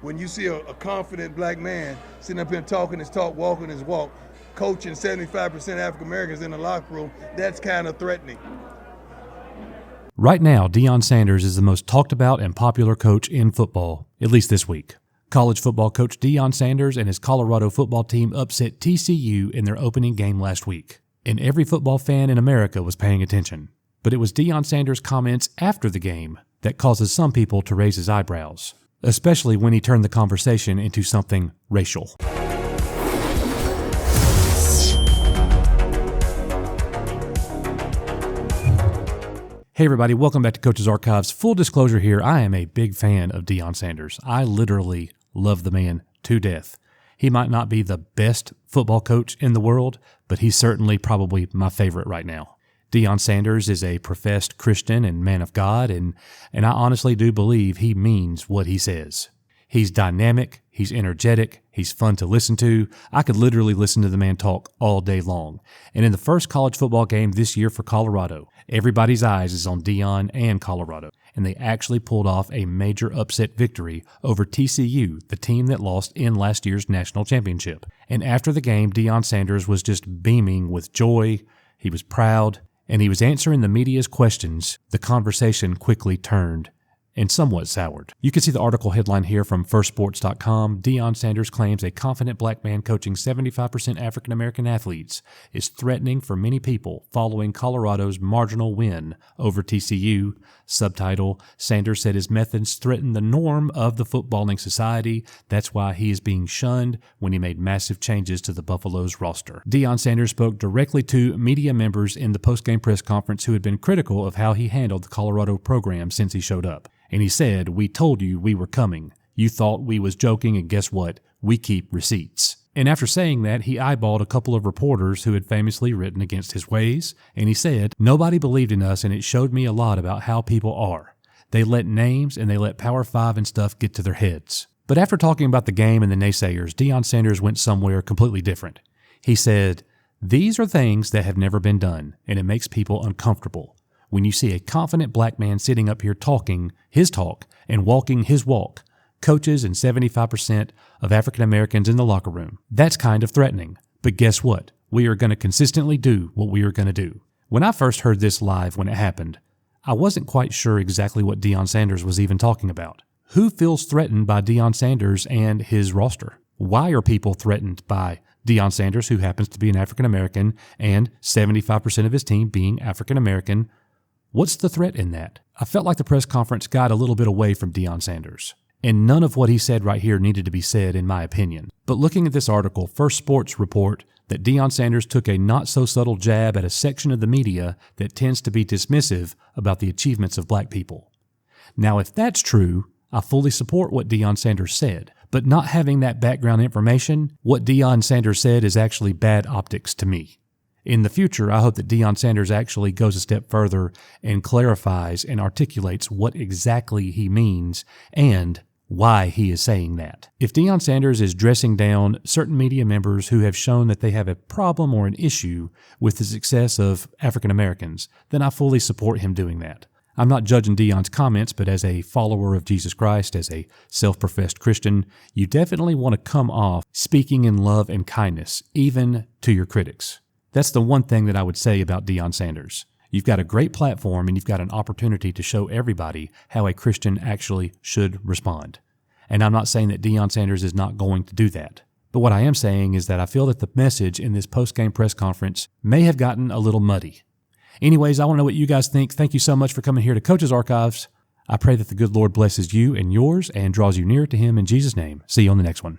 when you see a confident black man sitting up here talking his talk, walking his walk, coaching 75% African Americans in the locker room, that's kind of threatening. Right now, Deion Sanders is the most talked about and popular coach in football, at least this week. College football coach Deion Sanders and his Colorado football team upset TCU in their opening game last week, and every football fan in America was paying attention. But it was Deion Sanders' comments after the game that causes some people to raise his eyebrows, especially when he turned the conversation into something racial. Hey everybody, welcome back to Coach's Archives. Full disclosure here, I am a big fan of Deion Sanders. I literally love the man to death. He might not be the best football coach in the world, but he's certainly probably my favorite right now. Deion Sanders is a professed Christian and man of God, and I honestly do believe he means what he says. He's dynamic, he's energetic, he's fun to listen to. I could literally listen to the man talk all day long. And in the first college football game this year for Colorado, everybody's eyes is on Deion and Colorado, and they actually pulled off a major upset victory over TCU, the team that lost in last year's national championship. And after the game, Deion Sanders was just beaming with joy. He was proud, and he was answering the media's questions. The conversation quickly turned and somewhat soured. You can see the article headline here from firstsports.com. Deion Sanders claims a confident black man coaching 75% African-American athletes is threatening for many people following Colorado's marginal win over TCU. Subtitle, Sanders said his methods threaten the norm of the footballing society. That's why he is being shunned when he made massive changes to the Buffalo's roster. Deion Sanders spoke directly to media members in the post-game press conference who had been critical of how he handled the Colorado program since he showed up. And he said, "We told you we were coming. You thought we was joking, and guess what? We keep receipts." And after saying that, he eyeballed a couple of reporters who had famously written against his ways, and he said, "Nobody believed in us, and it showed me a lot about how people are. They let names and they let Power 5 and stuff get to their heads." But after talking about the game and the naysayers, Deion Sanders went somewhere completely different. He said, "These are things that have never been done, and it makes people uncomfortable. When you see a confident black man sitting up here talking his talk and walking his walk, coaches and 75% of African Americans in the locker room, that's kind of threatening. But guess what? We are going to consistently do what we are going to do." When I first heard this live when it happened, I wasn't quite sure exactly what Deion Sanders was even talking about. Who feels threatened by Deion Sanders and his roster? Why are people threatened by Deion Sanders, who happens to be an African American, and 75% of his team being African American? What's the threat in that? I felt like the press conference got a little bit away from Deion Sanders, and none of what he said right here needed to be said, in my opinion. But looking at this article, First Sports report that Deion Sanders took a not-so-subtle jab at a section of the media that tends to be dismissive about the achievements of black people. Now, if that's true, I fully support what Deion Sanders said, but not having that background information, what Deion Sanders said is actually bad optics to me. In the future, I hope that Deion Sanders actually goes a step further and clarifies and articulates what exactly he means and why he is saying that. If Deion Sanders is dressing down certain media members who have shown that they have a problem or an issue with the success of African Americans, then I fully support him doing that. I'm not judging Deion's comments, but as a follower of Jesus Christ, as a self-professed Christian, you definitely want to come off speaking in love and kindness, even to your critics. That's the one thing that I would say about Deion Sanders. You've got a great platform and you've got an opportunity to show everybody how a Christian actually should respond. And I'm not saying that Deion Sanders is not going to do that. But what I am saying is that I feel that the message in this post-game press conference may have gotten a little muddy. Anyways, I want to know what you guys think. Thank you so much for coming here to Coach's Archives. I pray that the good Lord blesses you and yours and draws you nearer to Him in Jesus' name. See you on the next one.